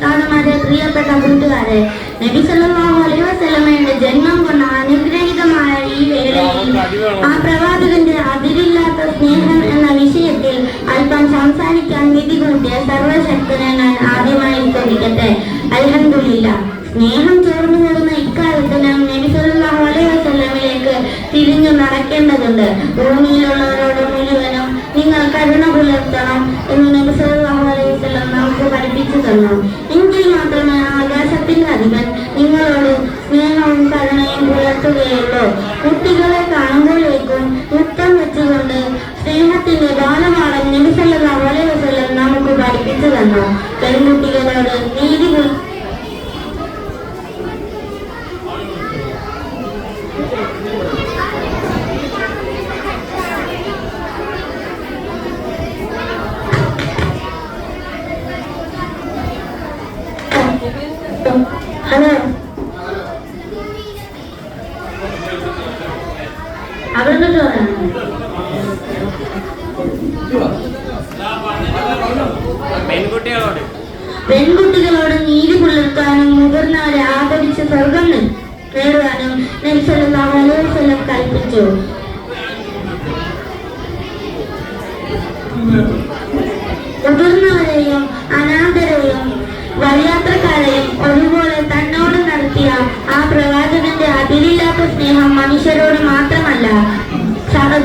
ഉസ്താദുമാരെ, പ്രിയപ്പെട്ട കൂട്ടുകാരെ, നബി സല്ലല്ലാഹു അലൈഹി വസല്ലമയുടെ ജന്മം കൊണ്ട് അനുഗ്രഹീതമായ ഈ വേളയിൽ ആ പ്രവാചകന്റെ അതിരില്ലാത്ത സ്നേഹം എന്ന വിഷയത്തിൽ അല്പം സംസാരിക്കാൻ വിധി കൂട്ടിയ സർവശക്തനെ ഞാൻ ആദ്യമായി സ്തുതിക്കട്ടെ. അൽഹംദുലില്ലാ. സ്നേഹം ചോർന്നു പോകുന്ന ഇക്കാലത്ത് നാം നബി സല്ലല്ലാഹു അലൈഹി വസല്ലമയിലേക്ക് തിരിഞ്ഞു നടക്കേണ്ടതുണ്ട്. ഭൂമിയിലുള്ളവരോട് മുഴുവനും നിങ്ങൾ കരുണ പുലർത്തണം എന്ന് നബി സല്ലല്ലാഹു അലൈഹി വസല്ലം നമുക്ക് പഠിപ്പിച്ചു തന്നു. എങ്കിൽ മാത്രമേ ആകാശത്തിന്റെ അധിപൻ നിങ്ങളോട് സ്നേഹവും കരുണയും പുലർത്തുകയുള്ളൂ. കുട്ടികളെ കാണുമ്പോഴേക്കും മുത്തം വെച്ചുകൊണ്ട് സ്നേഹത്തിന്റെ ബാലപാഠം നബി സല്ലല്ലാഹു അലൈഹി വസല്ലം നമുക്ക് പഠിപ്പിച്ചു തന്നു. പെൺകുട്ടികളോട് നീതി ഹലോ അവരുടെ പെൺകുട്ടികളോട് നീതി പുലർത്താനും മുതിർന്നവരെ ആദരിച്ച് സ്വർഗം നേടുവാനും നബി സല്ലല്ലാഹു അലൈഹി വസല്ലം കൽപ്പിച്ചു. മുതിർന്നവരെയും അനാഥരെയും വഴിയാത്രക്കാരെയും ഒരുപോലെ തന്നോട് നടത്തിയ ആ പ്രവാചകന്റെ അതിരില്ലാത്ത സ്നേഹം മനുഷ്യരോട് മാത്രമല്ല,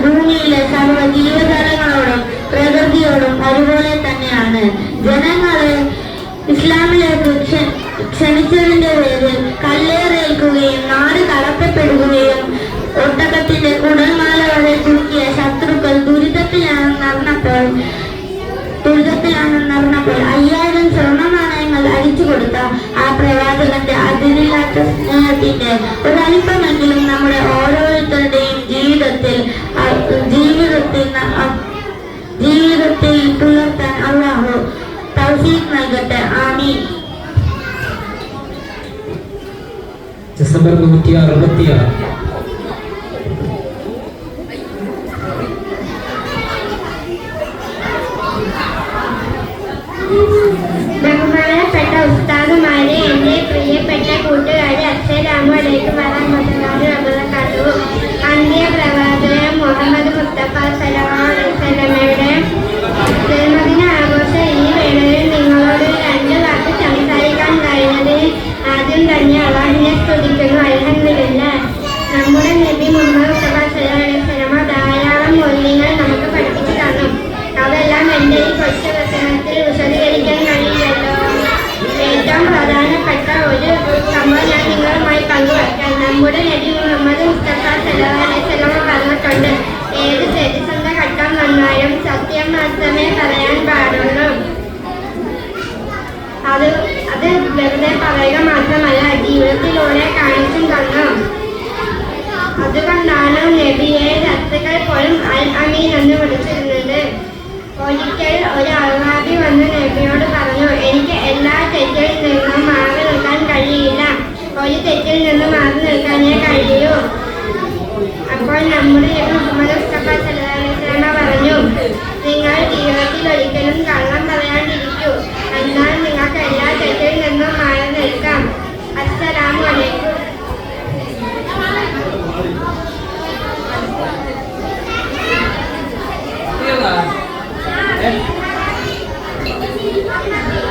ഭൂമിയിലെ സർവ്വ ജീവജാലങ്ങളോടും പ്രകൃതിയോടും ഒരുപോലെ തന്നെയാണ്. ജനങ്ങളെ ഇസ്ലാമിലേക്ക് ക്ഷണിച്ചതിന്റെ പേരിൽ കല്ലേറേൽക്കുകയും നാട് കടത്തപ്പെടുകയും ഒട്ടകത്തിന്റെ കുടൽമാല വരെ ചുരുക്കിയ ശത്രുക്കൾ ദുരിതത്തിലാണെന്നറിഞ്ഞപ്പോൾ 5000 സ്വർണ്ണ നാണയങ്ങൾ അടിച്ചു കൊടുത്ത ആ പ്രവാചകന്റെ അതിരില്ലാത്ത സ്നേഹത്തിന്റെ ഒരല്പമെങ്കിലും നമ്മുടെ ഓരോരുത്തരുടെയും ജീവിതത്തിൽ പുലർത്താൻ അല്ലാഹു തൗഫീഖ് നൽകട്ടെ. ആമീൻ. ഡിസംബർ 166. ബഹുമാനപ്പെട്ട ഉസ്താദുമാരെ, എന്റെ പ്രിയപ്പെട്ട കൂട്ടുകാരെ, അസ്സലാമു അലൈക്കും വറഹ്മത്തുള്ളാഹി വബറകാതുഹു. അന്ത്യ പ്രവാചകൻ മുഹമ്മദ് മുസ്തഫ സല്ലല്ലാഹു അലൈഹി വസല്ലമയുടെ ജന്മദിന ആഘോഷ ഈ വേളയിൽ നിങ്ങളോട് 2 വാക്ക് സംസാരിക്കാൻ കഴിഞ്ഞതിൽ ആദ്യം തന്നെ അല്ലാഹുവിനെ സ്തുതിക്കുന്നു. അൽഹംദുലില്ലാ. നമ്മുടെ നബി മുഹമ്മദ് മുസ്തഫ സല്ലല്ലാഹു അലൈഹി വസല്ലമ ധാരാളം മൂല്യങ്ങൾ നമുക്ക് പഠിപ്പിച്ചു തന്നു. അതെല്ലാം എൻ്റെ ഈ കൊച്ചു പ്രസംഗത്തിൽ വിശദീകരിക്കാൻ കഴിയില്ലല്ലോ. ഏറ്റവും പ്രധാനപ്പെട്ട ഒരു സംഭവം ഞാൻ നിങ്ങളുമായി പങ്കുവയ്ക്കാം. നമ്മുടെ നബി മുഹമ്മദ് മുസ്തഫ സല്ലല്ലാഹു അലൈഹി വസല്ലമ പറഞ്ഞിട്ടുണ്ട്, ഏത് പ്രതിസന്ധ ഘട്ടം വന്നാലും സത്യം മാത്രമേ പറയാൻ പാടുള്ളൂ. അത് വെറുതെ പറയുക മാത്രമല്ല, ജീവിതത്തിലൂടെ കാണിച്ചും തന്നു. അതുകൊണ്ടാണ് നബിയെ ശത്രുക്കൾ പോലും അൽ അമീൻ എന്ന് വിളിച്ചിരുന്നത്. ഒരിക്കൽ ഒരു അറാബി വന്ന് നബിയോട്